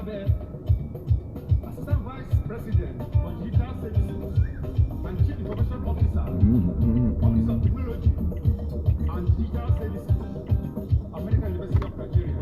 Assistant Vice President for Digital Services and Chief Information Officer, Office of Technology and Digital Services, American University of Nigeria.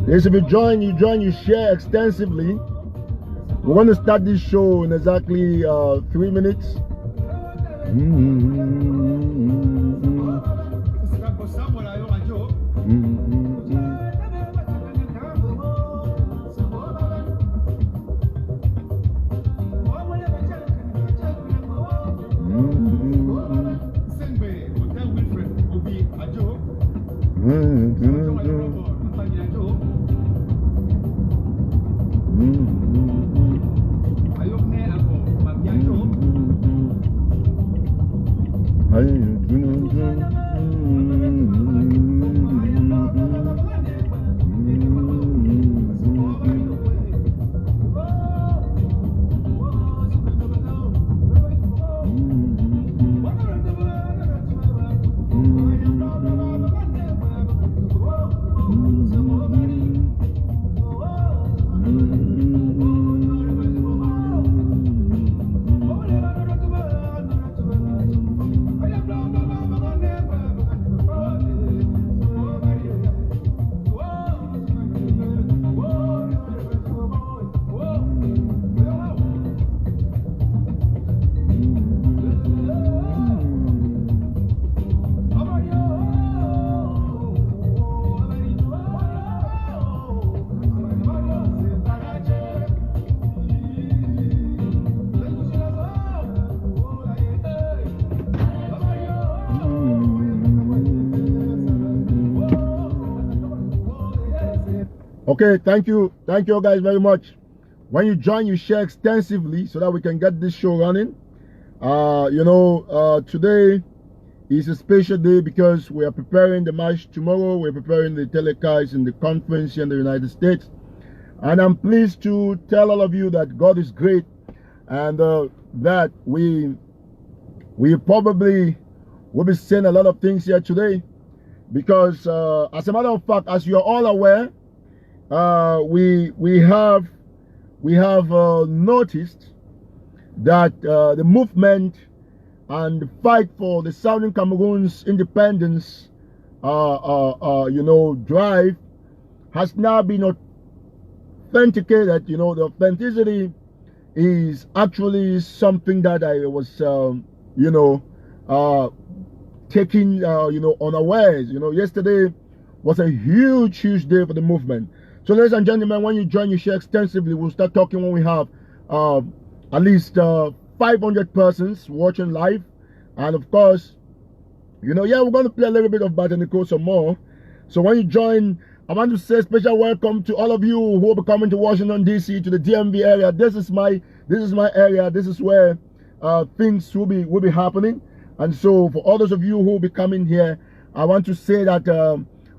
Yes, if you join, you share extensively. We're going to start this show in exactly 3 minutes. Okay, thank you guys very much. When you join, you share extensively so that we can get this show running. Today is a special day because we are preparing the march tomorrow. We're preparing the telecast in the conference here in the United States, and I'm pleased to tell all of you that God is great, and that we probably will be saying a lot of things here today, because as a matter of fact, as you are all aware, we have noticed that the movement and the fight for the Southern Cameroon's independence, drive has now been authenticated. The authenticity is actually something that I was, taking, unawares. Yesterday was a huge day for the movement. So, ladies and gentlemen, when you join, you share extensively. We'll start talking when we have at least 500 persons watching live. And of course, we're going to play a little bit of Botanico some more. So when you join, I want to say special welcome to all of you who will be coming to Washington, D.C., to the DMV area. This is my area. This is where things will be happening. And so for all those of you who will be coming here, I want to say that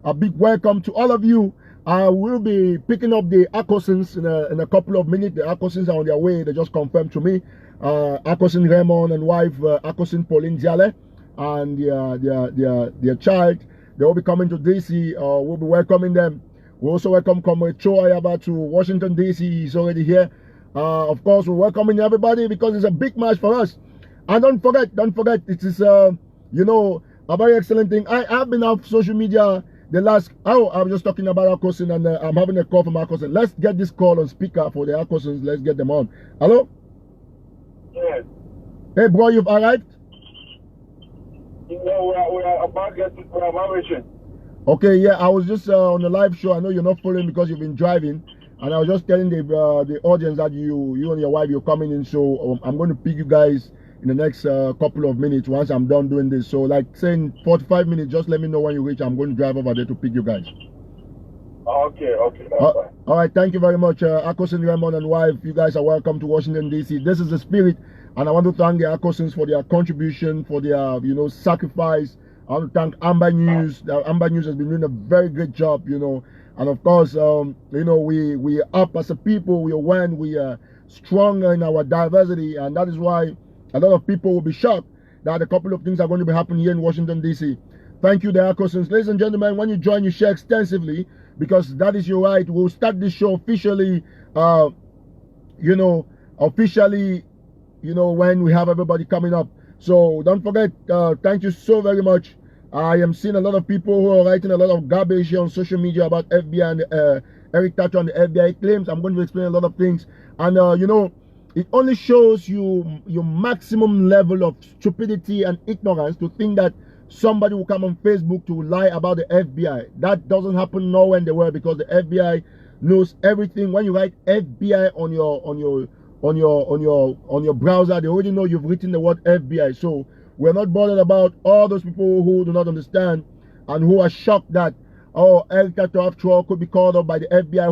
a big welcome to all of you. I will be picking up the Akosins in a couple of minutes. The Akosins are on their way. They just confirmed to me. Akosin Raymond and wife Akosin Pauline Diale and their child. They will be coming to DC. We'll be welcoming them. We also welcome Comrade Cho Ayaba to Washington, DC. He's already here. Of course, we're welcoming everybody because it's a big match for us. And don't forget, it is a very excellent thing. I've been off social media the last. I was just talking about Akosin, and I'm having a call from Akosin. Let's get this call on speaker for the Akosins. Let's get them on. Hello? Yes. Hey, bro, you've arrived? We are about reaching. Okay, yeah, I was just on the live show. I know you're not following because you've been driving, and I was just telling the audience that you and your wife, you're coming in. So I'm going to pick you guys in the next couple of minutes once I'm done doing this. So like saying 45 minutes, just let me know when you reach. I'm going to drive over there to pick you guys. Okay, that's fine. All right, thank you very much, Akosin Raymond and wife. You guys are welcome to Washington, D.C. This is the spirit, and I want to thank the Akosins for their contribution, for their sacrifice. I want to thank Amber News. Amber News has been doing a very great job, and of course, we are up as a people. We are stronger in our diversity, and that is why a lot of people will be shocked that a couple of things are going to be happening here in Washington, D.C. Thank you, the Akosins. Ladies and gentlemen, when you join, you share extensively, because that is your right. We'll start this show officially, when we have everybody coming up. So don't forget, thank you so very much. I am seeing a lot of people who are writing a lot of garbage here on social media about FBI and Eric TATAW and the FBI claims. I'm going to explain a lot of things. And, it only shows you your maximum level of stupidity and ignorance to think that somebody will come on Facebook to lie about the FBI. That doesn't happen nowhere in the world, because the FBI knows everything. When you write FBI on your browser, they already know you've written the word FBI. So we're not bothered about all those people who do not understand and who are shocked that Eric TATAW after all could be called up by the FBI.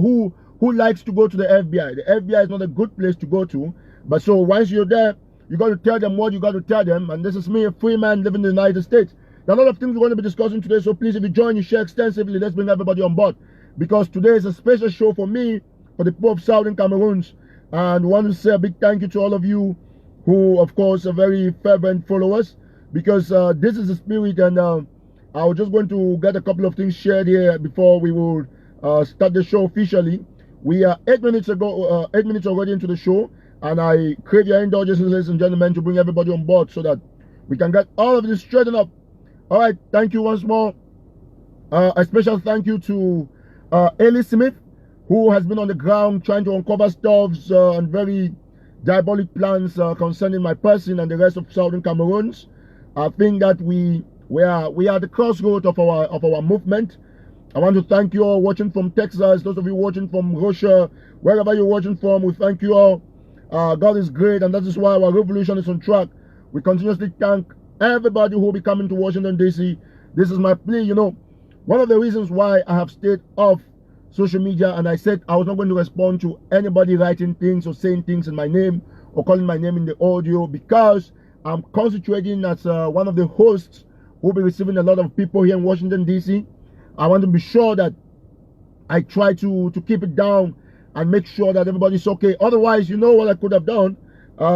Who likes to go to the FBI? The FBI is not a good place to go to. But so once you're there, you got to tell them what you got to tell them. And this is me, a free man living in the United States. There are a lot of things we're going to be discussing today. So please, if you join, you share extensively. Let's bring everybody on board, because today is a special show for me, for the people of Southern Cameroons. And I want to say a big thank you to all of you who, of course, are very fervent followers, because this is the spirit. And I was just going to get a couple of things shared here before we will start the show officially. We are 8 minutes already into the show, and I crave your indulgences, ladies and gentlemen, to bring everybody on board so that we can get all of this straightened up. All right, thank you once more. A special thank you to Eli Smith, who has been on the ground trying to uncover stuffs and very diabolic plans concerning my person and the rest of Southern Cameroons. I think that we are at the crossroads of our movement. I want to thank you all watching from Texas, those of you watching from Russia, wherever you're watching from. We thank you all. God is great, and that is why our revolution is on track. We continuously thank everybody who will be coming to Washington, D.C. This is my plea. One of the reasons why I have stayed off social media, and I said I was not going to respond to anybody writing things or saying things in my name or calling my name in the audio, because I'm concentrating as one of the hosts who will be receiving a lot of people here in Washington, D.C. I want to be sure that I try to keep it down and make sure that everybody's okay. Otherwise, you know what I could have done,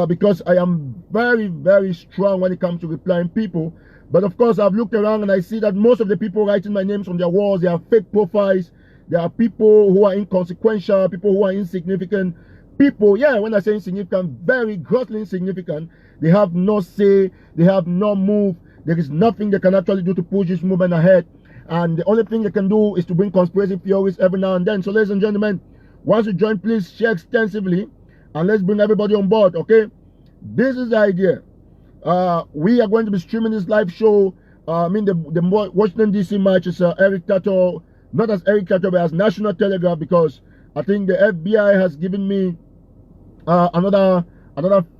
because I am very, very strong when it comes to replying people. But of course, I've looked around and I see that most of the people writing my names on their walls, they are fake profiles. There are people who are inconsequential, people who are insignificant, people, yeah, when I say insignificant, very grossly insignificant. They have no say, they have no move. There is nothing they can actually do to push this movement ahead. And the only thing they can do is to bring conspiracy theories every now and then. So ladies and gentlemen, once you join, please share extensively and let's bring everybody on board, okay? This is the idea. We are going to be streaming this live show. The Washington DC match is Eric TATAW, not as Eric TATAW, but as National Telegraph, because I think the FBI has given me another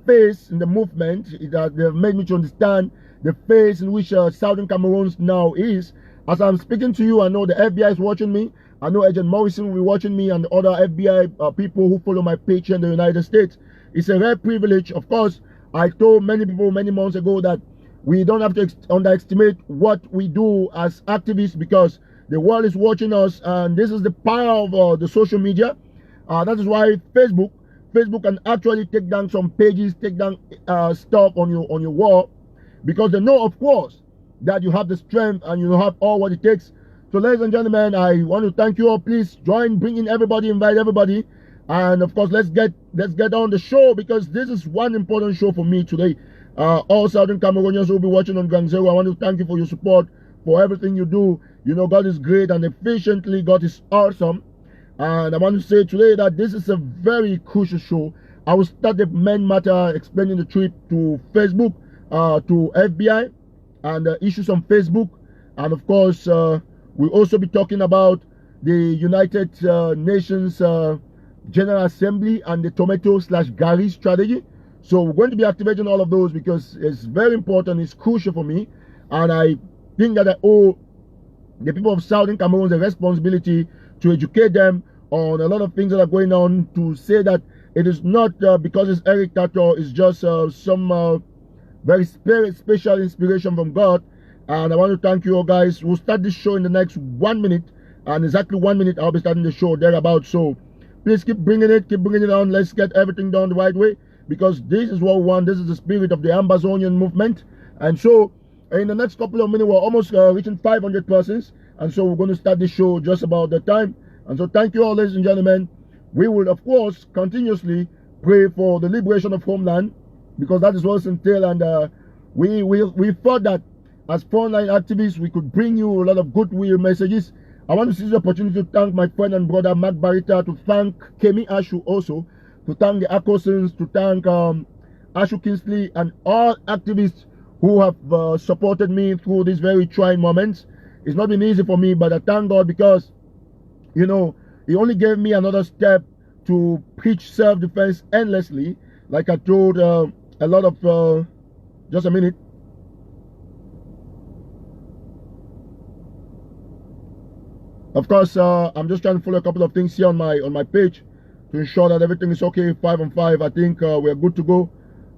phase in the movement. They've made me to understand the phase in which Southern Cameroon now is. As I'm speaking to you, I know the FBI is watching me. I know Agent Morrison will be watching me, and the other FBI people who follow my page here in the United States. It's a rare privilege. Of course, I told many people many months ago that we don't have to underestimate what we do as activists, because the world is watching us, and this is the power of the social media. That is why Facebook can actually take down some pages, take down stuff on your wall, because they know, of course, that you have the strength and you have all what it takes. So ladies and gentlemen, I want to thank you all. Please join, bring in everybody, invite everybody, and of course let's get on the show, because this is one important show for me today. All Southern Cameroonians will be watching on Gang Zero. I want to thank you for your support, for everything you do. You know, God is great, and efficiently God is awesome. And I want to say today that this is a very crucial show. I will start the main matter explaining the trip to Facebook, to FBI, and issues on Facebook. And of course, we'll also be talking about the United Nations General Assembly and the tomato/Garri strategy. So we're going to be activating all of those, because it's very important, it's crucial for me. And I think that I owe the people of Southern Cameroon the responsibility to educate them on a lot of things that are going on, to say that it is not because it's Eric TATAW, it's just some very special inspiration from God. And I want to thank you all, guys. We'll start this show in the next 1 minute, and exactly 1 minute I'll be starting the show thereabouts. So please keep bringing it on. Let's get everything done the right way, because this is what we want. This is the spirit of the Ambazonian movement. And so in the next couple of minutes, we're almost reaching 500 persons, and so we're going to start the show just about the time. And so thank you all, ladies and gentlemen. We will, of course, continuously pray for the liberation of homeland, because that is what's entailed. And we thought that as frontline activists, we could bring you a lot of goodwill messages. I want to seize the opportunity to thank my friend and brother Mark Barita, to thank Kemi Ashu also, to thank the Akosons, to thank Ashu Kingsley, and all activists who have supported me through these very trying moments. It's not been easy for me, but I thank God, because, you know, He only gave me another step to preach self-defense endlessly, like I told a lot of, just a minute. Of course, I'm just trying to follow a couple of things here on my page to ensure that everything is okay. 5 on 5. I think we're good to go.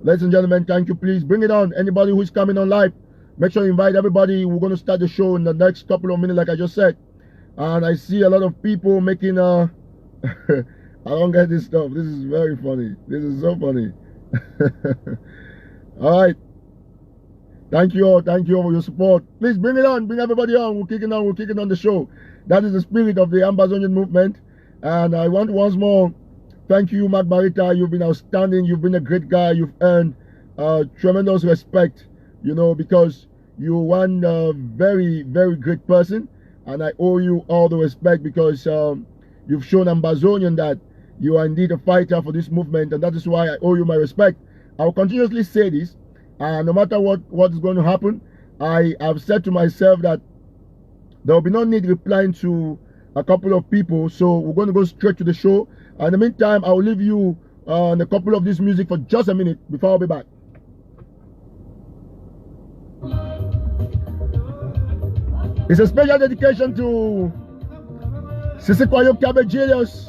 Ladies and gentlemen, thank you. Please bring it on. Anybody who is coming on live, make sure you invite everybody. We're going to start the show in the next couple of minutes, like I just said. And I see a lot of people making I don't get this stuff. This is very funny. This is so funny. All right. Thank you all. Thank you all for your support. Please bring it on. Bring everybody on. We're kicking on. We're kicking on the show. That is the spirit of the Ambazonian movement. And I want once more, thank you, Mark Barita. You've been outstanding. You've been a great guy. You've earned tremendous respect, you know, because you're one very, very great person. And I owe you all the respect, because you've shown Ambazonian that you are indeed a fighter for this movement. And that is why I owe you my respect. I will continuously say this. And no matter what is going to happen, I have said to myself that there will be no need replying to a couple of people. So we're going to go straight to the show. And in the meantime, I will leave you on a couple of this music for just a minute before I'll be back. It's a special dedication to Sisikwayo Cabejelius.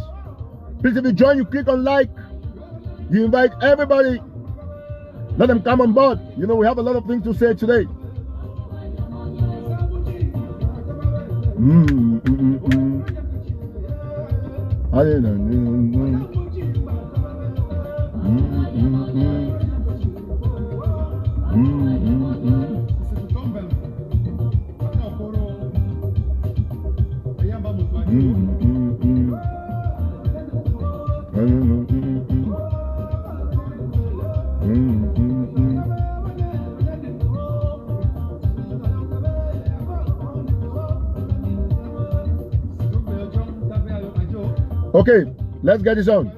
Please, if you join, you click on like. You invite everybody. Let them come on board. You know, we have a lot of things to say today. Okay, let's get this on.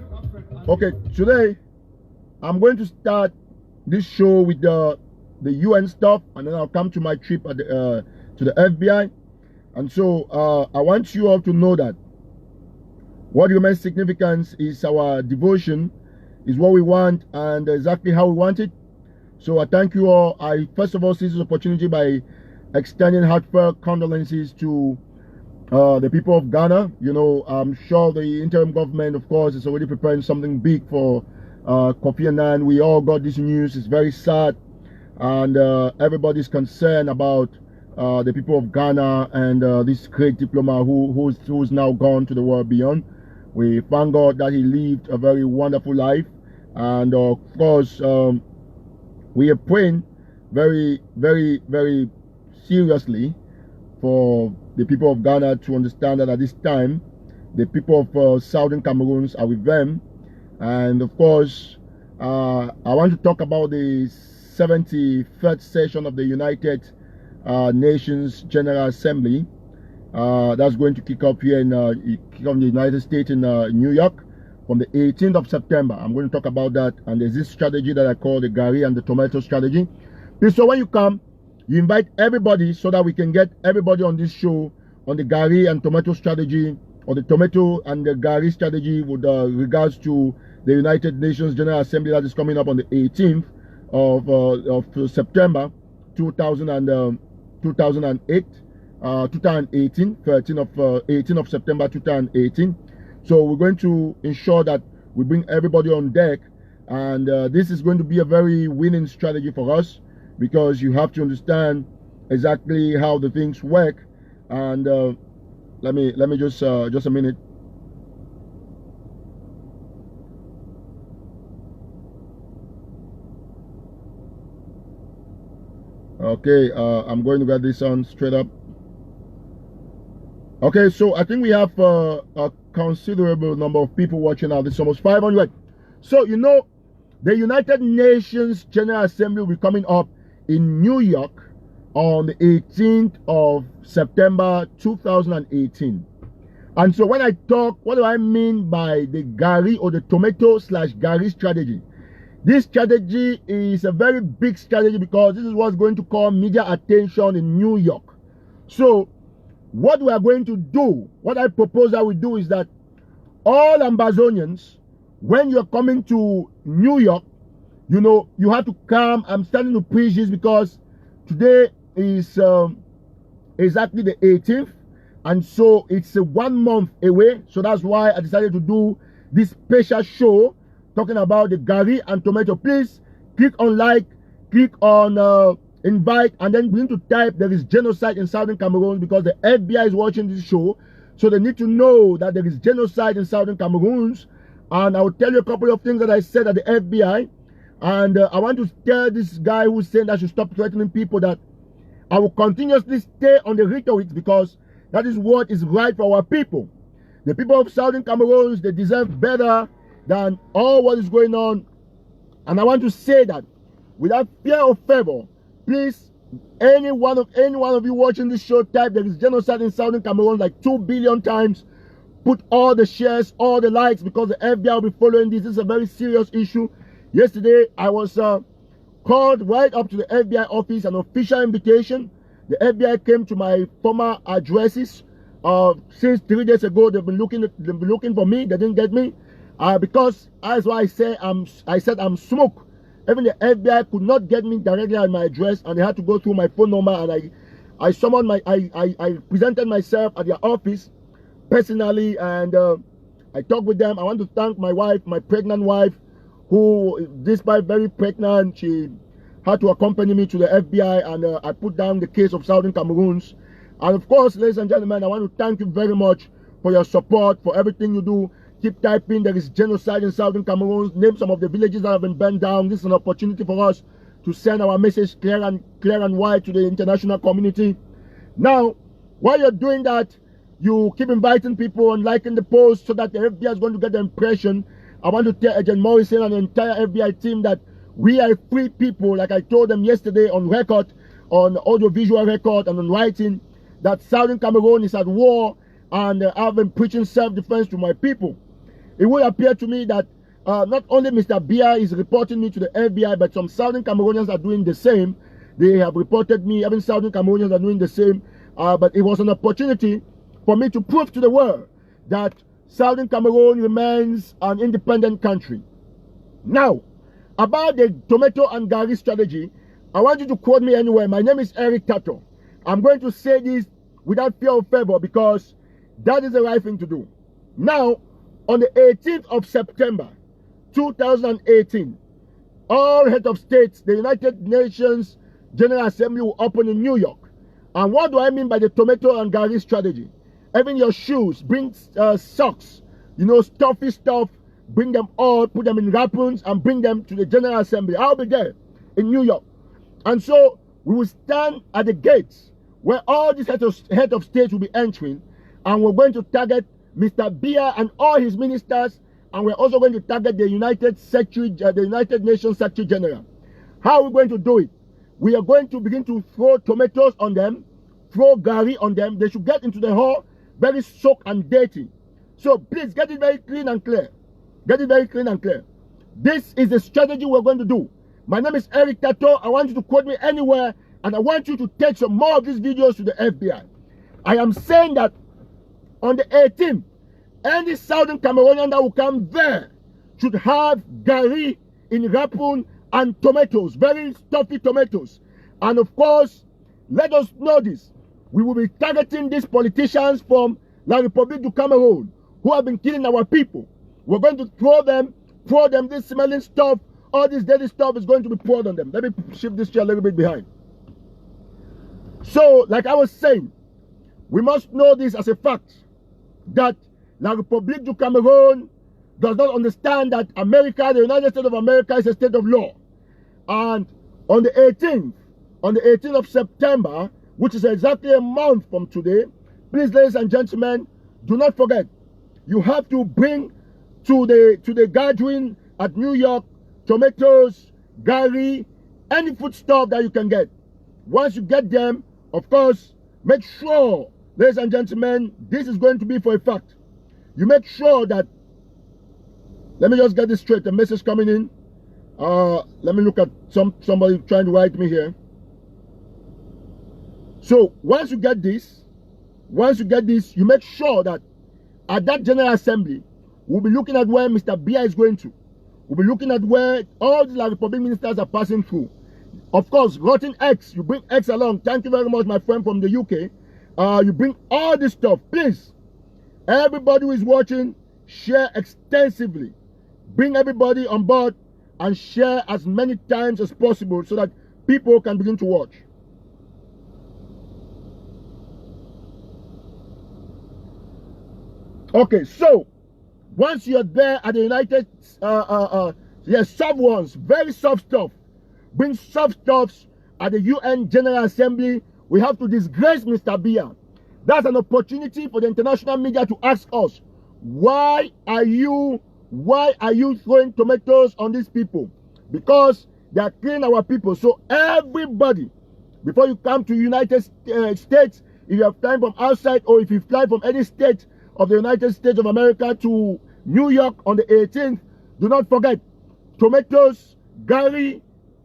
Okay, today I'm going to start this show with the UN stuff, and then I'll come to my trip at the to the FBI. And so I want you all to know that what remains significance is our devotion, is what we want and exactly how we want it. So I thank you all. I first of all seize this opportunity by extending heartfelt condolences to the people of Ghana. You know, I'm sure the interim government, of course, is already preparing something big for Kofi Annan. We all got this news. It's very sad, and everybody's concerned about the people of Ghana and this great diplomat who's now gone to the world beyond. We thank God that he lived a very wonderful life, and of course we are praying very, very, very seriously for the people of Ghana to understand that at this time the people of Southern Cameroons are with them. And of course I want to talk about the 73rd session of the United Nations General Assembly that's going to kick off here in the United States in New York from the 18th of September. I'm going to talk about that, and there's this strategy that I call the Garri and the tomato strategy. Please, so when you come, you invite everybody so that we can get everybody on this show on the Garri and tomato strategy, or the tomato and the Garri strategy with regards to the United Nations General Assembly that is coming up on the 18th of September 2018, 18th of September 2018. So we're going to ensure that we bring everybody on deck, and this is going to be a very winning strategy for us, because you have to understand exactly how the things work. And let me just a minute. Okay, I'm going to get this on straight up. Okay, so I think we have a considerable number of people watching now. This is almost 500. So, you know, the United Nations General Assembly will be coming up in New York on the 18th of September 2018. And so when I talk, what do I mean by the Garri or the tomato / Garri strategy? This strategy is a very big strategy, because this is what's going to call media attention in New York. So what we are going to do, what I propose that we do, is that all Ambazonians, when you're coming to New York, you know, you have to come. I'm starting to preach this because today is exactly the 18th, and so it's 1 month away. So that's why I decided to do this special show talking about the Garri and tomato. Please click on like, click on invite, and then begin to type there is genocide in Southern Cameroon, because the FBI is watching this show, so they need to know that there is genocide in Southern Cameroons. And I will tell you a couple of things that I said at the FBI, and I want to tell this guy who's saying that I should stop threatening people that I will continuously stay on the rhetoric, because that is what is right for our people. The people of Southern Cameroons, they deserve better than all what is going on. And I want to say that without fear or favor, please, any one of you watching this show, type there is genocide in Southern Cameroon like 2 billion times. Put all the shares, all the likes, because the FBI will be following this. This is a very serious issue. Yesterday, I was called right up to the FBI office, an official invitation. The FBI came to my former addresses. Since 3 days ago, they've been looking for me. They didn't get me because, as I said, I'm smoke. Even the FBI could not get me directly at my address, and they had to go through my phone number. And I summoned I presented myself at their office personally, and I talked with them. I want to thank my wife, my pregnant wife, who, despite very pregnant, she had to accompany me to the FBI, and I put down the case of Southern Cameroons. And of course, ladies and gentlemen, I want to thank you very much for your support, for everything you do. Keep typing there is genocide in Southern Cameroon. Name some of the villages that have been burned down. This is an opportunity for us to send our message clear and wide to the international community. Now, while you're doing that, you keep inviting people and liking the post so that the FBI is going to get the impression. I want to tell Agent Morrison and the entire FBI team that we are free people, like I told them yesterday on record, on audio-visual record and on writing, that Southern Cameroon is at war, and I've been preaching self-defense to my people. it will appear to me that not only Mr. Biya is reporting me to the FBI, but some Southern Cameroonians are doing the same. They have reported me, even Southern Cameroonians are doing the same. But it was an opportunity for me to prove to the world that Southern Cameroon remains an independent country. Now, about the tomato and Garri strategy, I want you to quote me anywhere. My name is Eric TATAW. I'm going to say this without fear or favor because that is the right thing to do. Now, on the 18th of September 2018, all heads of states, the United Nations General Assembly will open in New York. And what do I mean by the tomato and Garri strategy? Even your shoes, bring socks, you know, stuffy stuff, bring them all, put them in wrappings and bring them to the General Assembly. I'll be there in New York. And so we will stand at the gates where all these heads of states will be entering, and we're going to target Mr. Biya and all his ministers, and we're also going to target the United Nations Secretary General. How are we going to do it? We are going to begin to throw tomatoes on them, throw Garri on them. They should get into the hall very soaked and dirty. So please get it very clean and clear. Get it very clean and clear. This is the strategy we're going to do. My name is Eric TATAW. I want you to quote me anywhere, and I want you to take some more of these videos to the FBI. I am saying that on the 18th, any Southern Cameroonian that will come there should have Garri in wrapping and tomatoes, very stuffy tomatoes. And of course, let us know this. We will be targeting these politicians from La République du Cameroon who have been killing our people. We're going to throw them, this smelling stuff, all this dirty stuff is going to be poured on them. Let me shift this chair a little bit behind. So, like I was saying, we must know this as a fact, that La République du Cameroon does not understand that America, the United States of America, is a state of law. And on the 18th of September, which is exactly a month from today, please, ladies and gentlemen, do not forget, you have to bring to the gathering at New York tomatoes, Garri, any food stuff that you can get. Once you get them, of course, make sure, ladies and gentlemen, this is going to be for a fact. You make sure that, let me just get this straight, the message coming in. Let me look at somebody trying to write me here. So once you get this, you make sure that at that General Assembly, we'll be looking at where Mr. Biya is going to. We'll be looking at where all the La République ministers are passing through. Of course, rotten eggs. You bring eggs along. Thank you very much, my friend from the UK. You bring all this stuff. Please, everybody who is watching, share extensively. Bring everybody on board and share as many times as possible so that people can begin to watch. Okay, so once you're there at the United, soft ones, very soft stuff. Bring soft stuffs at the UN General Assembly. We have to disgrace Mr. Biya. That's an opportunity for the international media to ask us, why are you throwing tomatoes on these people? Because they are killing our people. So everybody, before you come to United States, if you have time from outside or if you fly from any state of the United States of America to New York on the 18th, do not forget tomatoes, Garri,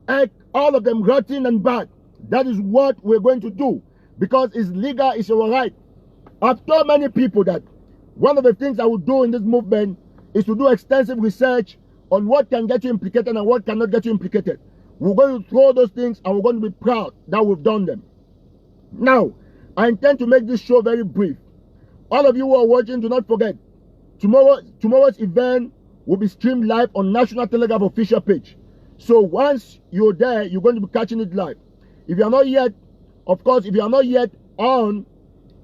egg, all of them rotten and bad. That is what we're going to do because it's legal, it's our right. I've told many people that one of the things I will do in this movement is to do extensive research on what can get you implicated and what cannot get you implicated. We're going to throw those things and we're going to be proud that we've done them. Now, I intend to make this show very brief. All of you who are watching, do not forget, tomorrow's event will be streamed live on National Telegraph official page. So once you're there, you're going to be catching it live. If you are not yet, of course, if you are not yet on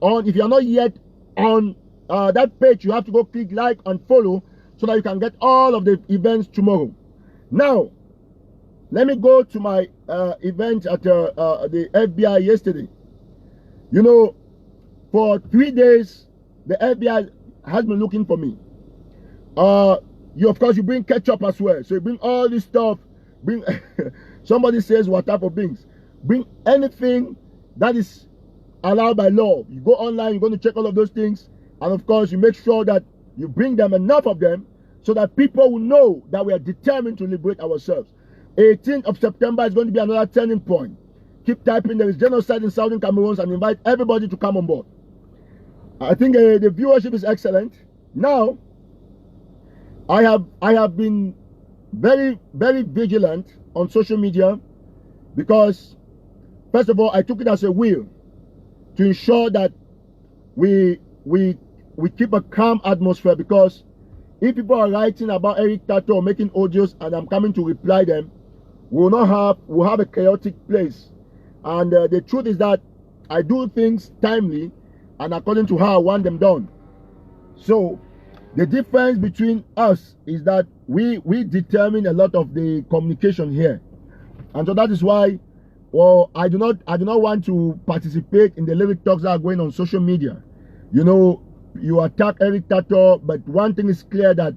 that page, you have to go click like and follow so that you can get all of the events tomorrow. Now, let me go to my event at the FBI yesterday. You know, for 3 days, the FBI has been looking for me. Of course, you bring ketchup as well. So you bring all this stuff. Bring somebody says what type of things. Bring anything that is allowed by law. You go online, you're going to check all of those things. And of course, you make sure that you bring them, enough of them, so that people will know that we are determined to liberate ourselves. 18th of September is going to be another turning point. Keep typing, there is genocide in Southern Cameroon, and invite everybody to come on board. I think the viewership is excellent. Now, I have been very, very vigilant on social media because, first of all, I took it as a will to ensure that we keep a calm atmosphere, because if people are writing about Eric TATAW making audios and I'm coming to reply them, we'll have a chaotic place. And the truth is that I do things timely and according to how I want them done. So the difference between us is that we determine a lot of the communication here, and so that is why, well, I do not want to participate in the lyric talks that are going on social media. You know, you attack Eric TATAW, but one thing is clear, that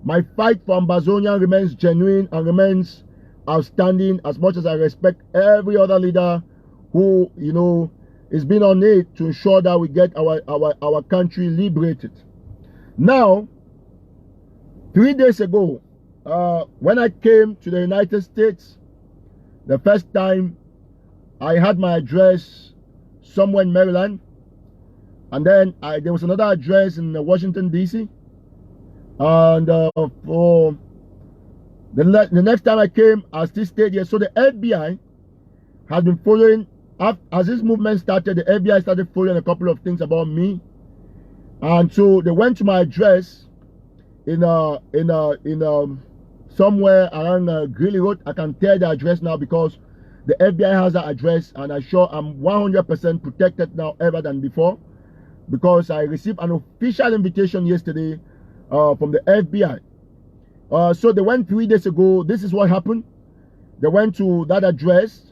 my fight for Ambazonian remains genuine and remains outstanding, as much as I respect every other leader who, you know, is being on it to ensure that we get our country liberated. Now, 3 days ago, when I came to the United States, the first time, I had my address somewhere in Maryland, and then there was another address in Washington, D.C. And for the next time I came, I still stayed here. So the FBI has been following, as this movement started, the FBI started following a couple of things about me. And so they went to my address in somewhere around Garri Road. I can tell the address now because the FBI has that address, and I'm sure I'm 100% protected now ever than before, because I received an official invitation yesterday from the FBI. So they went 3 days ago. This is what happened. They went to that address.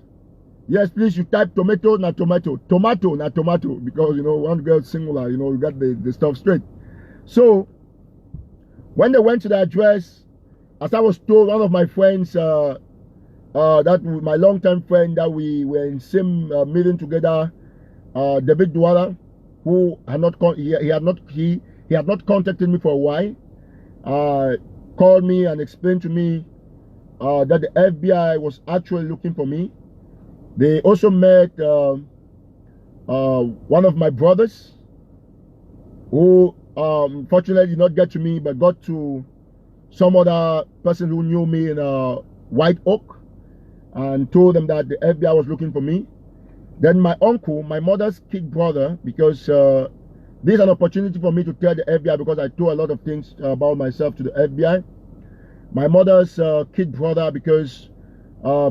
Yes, please, you type tomato, not tomato. Tomato, not tomato. Because, you know, one girl singular, you know, you got the stuff straight. So, when they went to the address, as I was told, one of my friends, that my long-term friend, that we were in same meeting together, David Douala, who had not he had not contacted me for a while, called me and explained to me that the FBI was actually looking for me. They also met one of my brothers, who fortunately did not get to me, but got to some other person who knew me in White Oak, and told them that the FBI was looking for me. Then my uncle, my mother's kid brother, because this is an opportunity for me to tell the FBI, because I told a lot of things about myself to the FBI. My mother's kid brother, because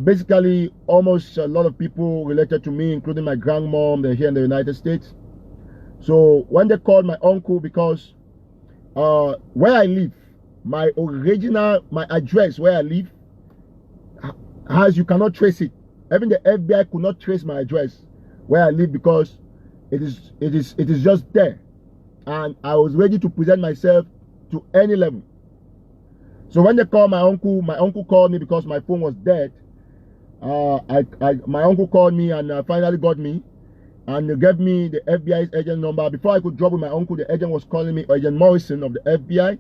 basically almost a lot of people related to me, including my grandmom, they're here in the United States. So when they called my uncle, because where I live, my address where I live, you cannot trace it. Even the FBI could not trace my address where I live, because it is just there, and I was ready to present myself to any level. So when they called my uncle called me because my phone was dead. My uncle called me and finally got me, and they gave me the FBI's agent number. Before I could drop with my uncle, the agent was calling me, Agent Morrison of the FBI.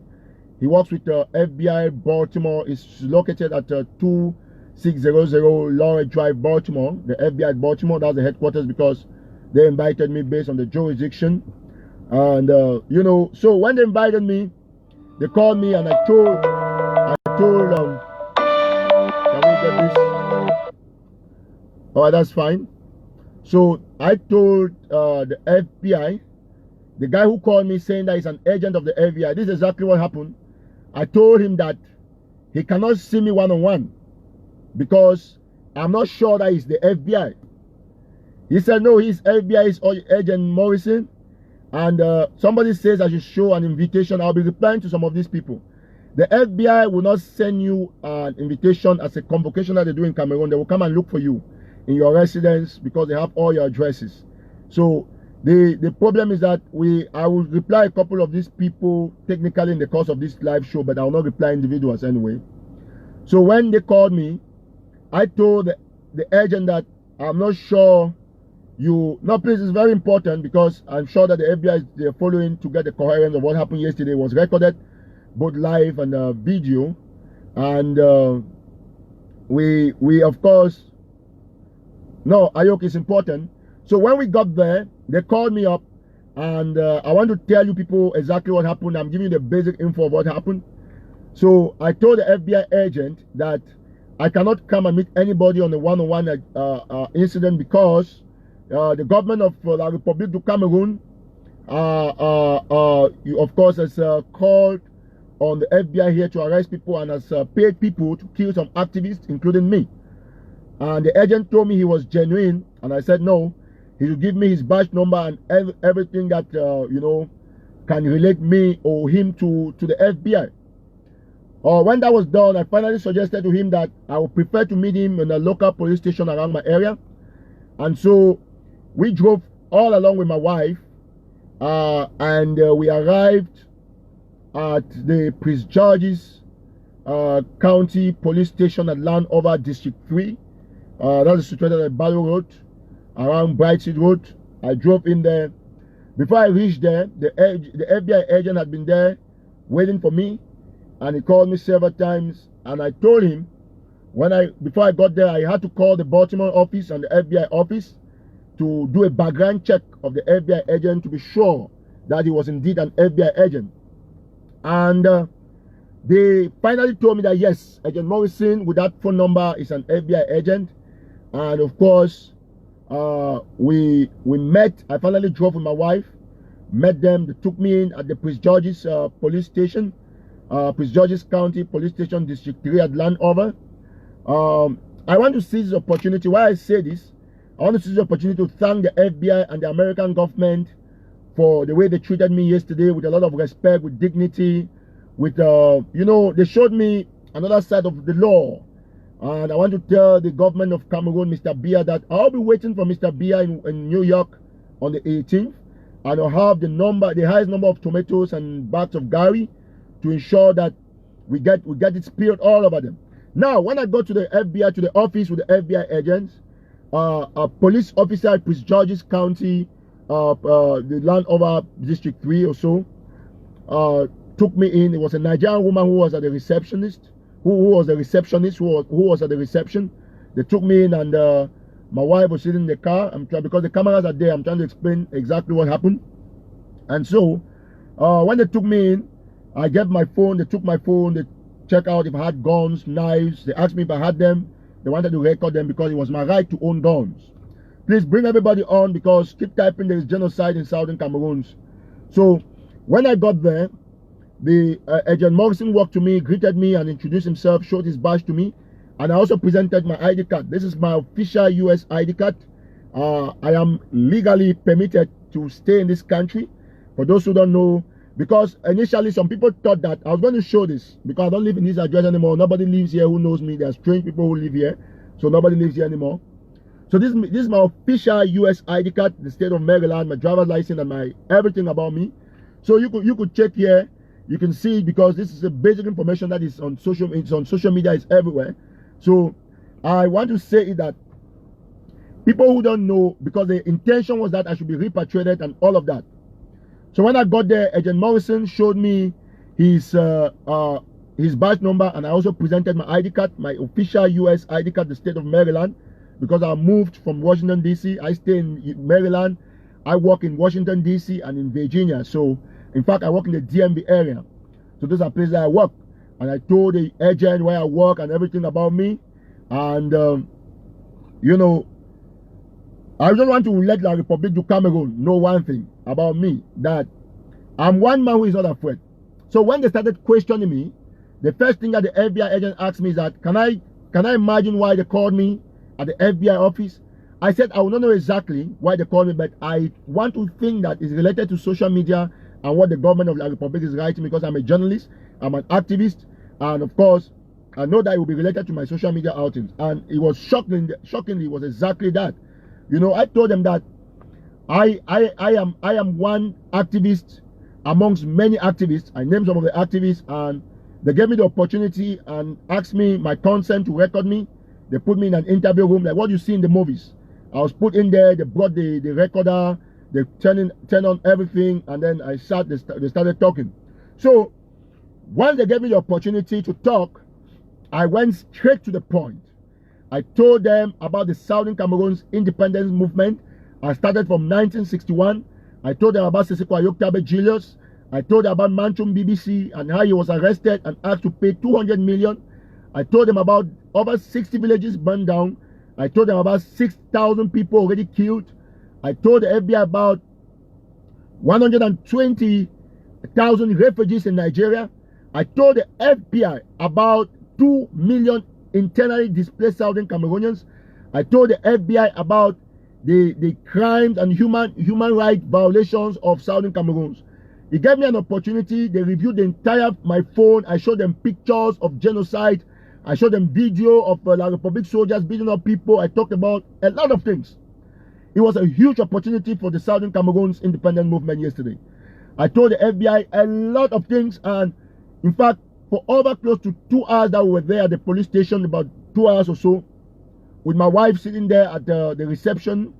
He works with FBI Baltimore. It's located at 2600 Laurel Drive, Baltimore. The FBI at Baltimore, that's the headquarters, because they invited me based on the jurisdiction. And you know, so when they invited me, they called me, and I told can we get this? All right, that's fine. So I told the FBI, the guy who called me saying that he's an agent of the FBI, this is exactly what happened. I told him that he cannot see me one-on-one, because I'm not sure that he's the FBI. He said, no, he's FBI's Agent Morrison, and somebody says I should show an invitation. I'll be replying to some of these people. The FBI will not send you an invitation as a convocation that they do in Cameroon. They will come and look for you in your residence, because they have all your addresses. So the problem is that I will reply a couple of these people technically in the course of this live show, but I will not reply individuals anyway. So when they called me, I told the agent that I'm not sure no, please, it's very important, because I'm sure that the FBI is following to get the coherence of what happened yesterday was recorded. both live and video. And we of course, no, Ayok is important. So when we got there, they called me up, and I want to tell you people exactly what happened. I'm giving you the basic info of what happened. So I told the FBI agent that I cannot come and meet anybody on the one-on-one incident because the government of La République du Cameroon, of course, has called on the FBI here to arrest people and has paid people to kill some activists, including me. And the agent told me he was genuine, and I said no. He will give me his badge number and everything that you know, can relate me or him to the FBI. When that was done, I finally suggested to him that I would prefer to meet him in a local police station around my area. And so we drove all along with my wife, and we arrived at the Prince George's County Police Station at Landover District 3. That is situated at Barrow Road, around Brightseed Road. I drove in there. Before I reached there, the FBI agent had been there waiting for me, and he called me several times. And I told him before I got there, I had to call the Baltimore office and the FBI office to do a background check of the FBI agent to be sure that he was indeed an FBI agent. And they finally told me that yes, Agent Morrison with that phone number is an FBI agent. And of course, we met. I finally drove with my wife, met them. They took me in at the Prince George's police station, Prince George's County Police Station, District 3 at Landover. I want to seize this opportunity. Why I say this, I want to seize the opportunity to thank the FBI and the American government for the way they treated me yesterday, with a lot of respect, with dignity, with you know, they showed me another side of the law. And I want to tell the government of Cameroon, Mr. Biya, that I'll be waiting for Mr. Biya in New York on the 18th, and I'll have the highest number of tomatoes and bags of Garri to ensure that we get it spilled all over them. Now, when I go to the FBI, to the office with the FBI agents, a police officer at Prince George's County, the Landover District 3 or so, took me in. It was a Nigerian woman who was at the receptionist. Who was the receptionist, who was at the reception. They took me in, and my wife was sitting in the car. Because the cameras are there, I'm trying to explain exactly what happened. And so, when they took me in, I gave my phone. They took my phone. They checked out if I had guns, knives. They asked me if I had them. They wanted to record them because it was my right to own guns. Please bring everybody on, because keep typing, there is genocide in Southern Cameroon. So, when I got there, the Agent Morrison walked to me, greeted me, and introduced himself, showed his badge to me, and I also presented my ID card. This is my official US ID card. I am legally permitted to stay in this country. For those who don't know, because initially some people thought that I was going to show this, because I don't live in this address anymore. Nobody lives here who knows me. There are strange people who live here, so nobody lives here anymore. So this is my official US ID card, the state of Maryland, my driver's license, and my everything about me. So you could check here. You can see, because this is the basic information that is on social media, it's everywhere. So I want to say that people who don't know, because the intention was that I should be repatriated and all of that. So when I got there, Agent Morrison showed me his badge number, and I also presented my ID card, my official US ID card, the state of Maryland, because I moved from Washington DC. I stay in Maryland. I work in Washington DC and in Virginia. So in fact, I work in the DMV area. So those are places I work. And I told the agent where I work and everything about me. And, you know, I just want to let La République du Cameroon know one thing about me, that I'm one man who is not afraid. So when they started questioning me, the first thing that the FBI agent asked me is that, can I imagine why they called me at the FBI office? I said I will not know exactly why they called me, but I want to think that it's related to social media and what the government of La République is writing, because I'm a journalist, I'm an activist, and of course, I know that it will be related to my social media outings. And it was shockingly, it was exactly that. You know, I told them that I am one activist amongst many activists. I named some of the activists, and they gave me the opportunity and asked me my consent to record me. They put me in an interview room, like what you see in the movies. I was put in there. They brought the recorder. They turned on everything, and then I sat. They started talking. So Once they gave me the opportunity to talk, I went straight to the point. I told them about the Southern Cameroon's independence movement. I started from 1961. I told them about Seseko Ayoktabe Julius. I told them about Manchum BBC and how he was arrested and asked to pay 200 million. I told them about over 60 villages burned down. I told them about 6,000 people already killed. I told the FBI about 120,000 refugees in Nigeria. I told the FBI about 2 million internally displaced Southern Cameroonians. I told the FBI about the crimes and human rights violations of Southern Cameroons. It gave me an opportunity. They reviewed the entire my phone. I showed them pictures of genocide. I showed them video of La Republic soldiers beating up people. I talked about a lot of things. It was a huge opportunity for the Southern Cameroon's independent movement yesterday. I told the FBI a lot of things, and in fact, for over close to 2 hours that we were there at the police station, about 2 hours or so, with my wife sitting there at the reception,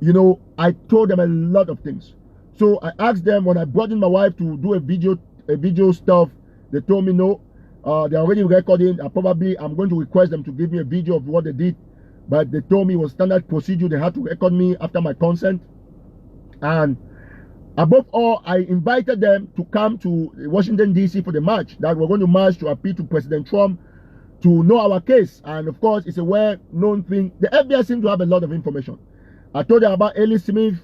you know, I told them a lot of things. So I asked them, when I brought in my wife to do a video stuff, they told me no, they're already recording. I'm going to request them to give me a video of what they did, but they told me it was standard procedure. They had to record me after my consent. And above all, I invited them to come to Washington, D.C. for the march, that we're going to march to appeal to President Trump to know our case. And of course, it's a well-known thing. The FBI seems to have a lot of information. I told them about Ellie Smith,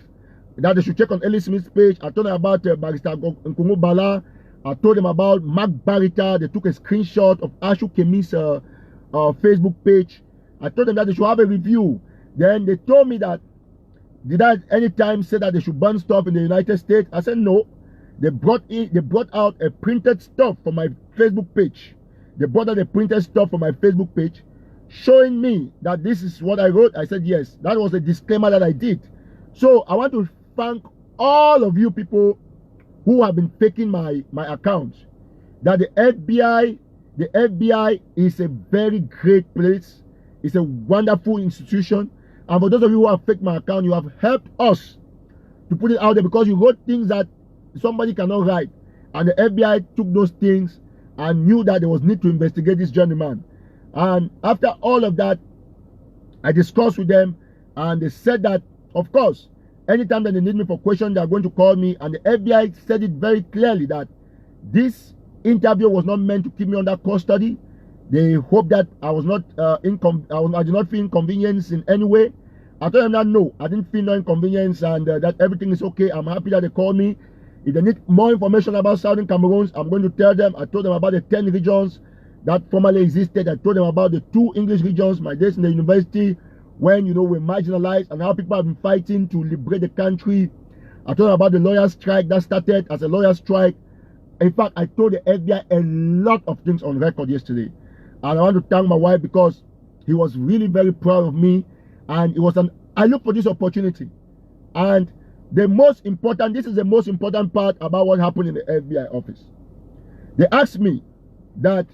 that they should check on Ellie Smith's page. I told them about Barrister Nkungu Bala. I told them about Mark Barita. They took a screenshot of Ashu Kemi's Facebook page. I told them that they should have a review. Then they told me that, did I anytime say that they should burn stuff in the United States? I said no. They brought out a printed stuff from my Facebook page. They brought out a printed stuff from my Facebook page, showing me that this is what I wrote. I said yes. That was a disclaimer that I did. So I want to thank all of you people who have been faking my account. That the FBI is a very great place. It's a wonderful institution. And for those of you who have faked my account, you have helped us to put it out there, because you wrote things that somebody cannot write. And the FBI took those things and knew that there was need to investigate this journeyman. And after all of that, I discussed with them, and they said that, of course, anytime that they need me for questions, they are going to call me. And the FBI said it very clearly that this interview was not meant to keep me under custody. They hope that I was not I did not feel inconvenience in any way. I told them that no, I didn't feel no inconvenience, and that everything is okay. I'm happy that they called me. If they need more information about Southern Cameroons, I'm going to tell them. I told them about the 10 regions that formerly existed. I told them about the 2 English regions, my days in the university, when, you know, we're marginalized, and how people have been fighting to liberate the country. I told them about the lawyer strike that started as a lawyer strike. In fact, I told the FBI a lot of things on record yesterday. And I want to thank my wife, because he was really very proud of me. And it was I looked for this opportunity. And this is the most important part about what happened in the FBI office. They asked me that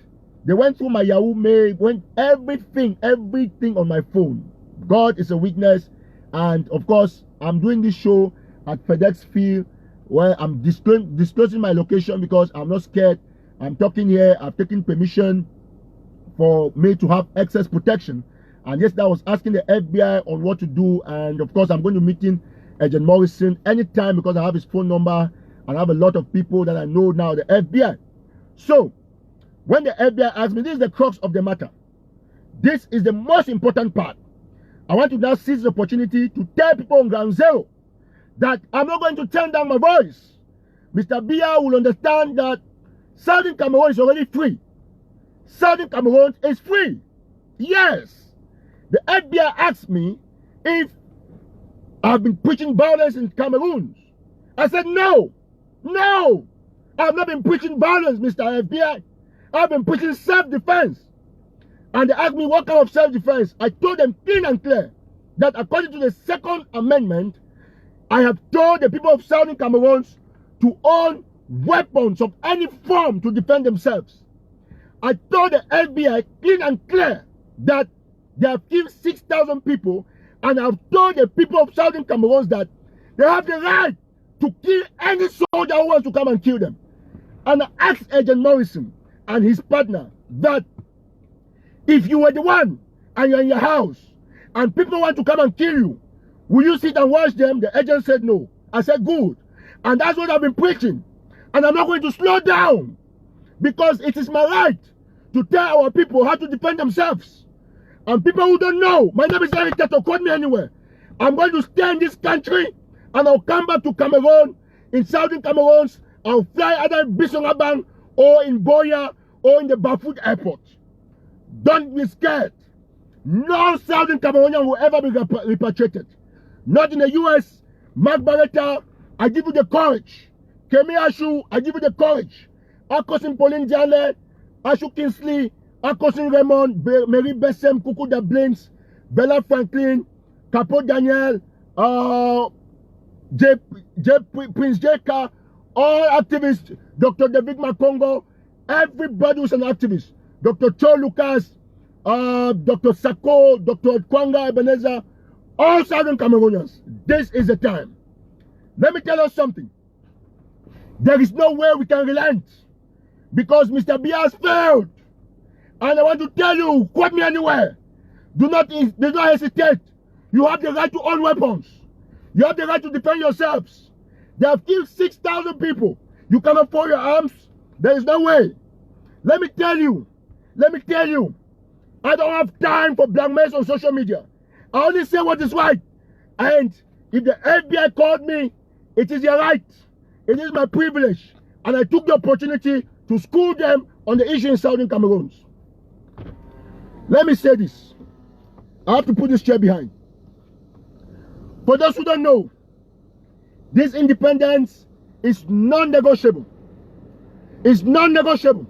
they went through my Yahoo mail, went everything on my phone. God is a witness. And of course, I'm doing this show at FedEx Field, where I'm disclosing my location because I'm not scared. I'm talking here. I've taken permission for me to have excess protection. And yes, I was asking the FBI on what to do. And of course, I'm going to meet Agent Morrison anytime, because I have his phone number and I have a lot of people that I know now, the FBI. So when the FBI asked me, this is the crux of the matter. This is the most important part. I want to now seize the opportunity to tell people on ground zero that I'm not going to turn down my voice. Mr. Biya will understand that Southern Cameroon is already free. Southern Cameroon is free. Yes. The FBI asked me if I've been preaching violence in Cameroon. I said no. No. I've not been preaching violence, Mr. FBI. I've been preaching self-defense. And they asked me what kind of self-defense. I told them clean and clear that according to the Second Amendment, I have told the people of Southern Cameroon to own weapons of any form to defend themselves. I told the FBI clean and clear that they have killed 6,000 people, and I've told the people of Southern Cameroon that they have the right to kill any soldier who wants to come and kill them. And I asked Agent Morrison and his partner that if you were the one and you're in your house and people want to come and kill you, will you sit and watch them? The agent said no. I said good. And that's what I've been preaching. And I'm not going to slow down, because it is my right to tell our people how to defend themselves. And people who don't know, my name is Garri, call me anywhere. I'm going to stay in this country and I'll come back to Cameroon. In southern Cameroon, I'll fly either in Bisonabang or in Boya or in the Bafut airport. Don't be scared. No southern Cameroonian will ever be repatriated. Not in the US. Mark Barretta, I give you the courage. Kemi Ashu, I give you the courage. Akosin Pauline Diale, Ashu Kingsley, Akosin Raymond, Mary Bessem, Kuku Da Blinks, Bella Franklin, Capo Daniel, Prince Jeka, all activists, Dr. David Makongo, everybody who's an activist, Dr. Cho Lucas, Dr. Sako, Dr. Kwanga Ebenezer, all Southern Cameroonians, this is the time. Let me tell us something. There is no way we can relent, because Mr. Biya has failed. And I want to tell you, quote me anywhere. Do not hesitate. You have the right to own weapons. You have the right to defend yourselves. They have killed 6,000 people. You cannot fold your arms. There is no way. Let me tell you, I don't have time for blackmails on social media. I only say what is right. And if the FBI called me, it is their right. It is my privilege. And I took the opportunity to school them on the issue in Southern Cameroon. Let me say this. I have to put this chair behind. For those who don't know, this independence is non-negotiable. It's non-negotiable.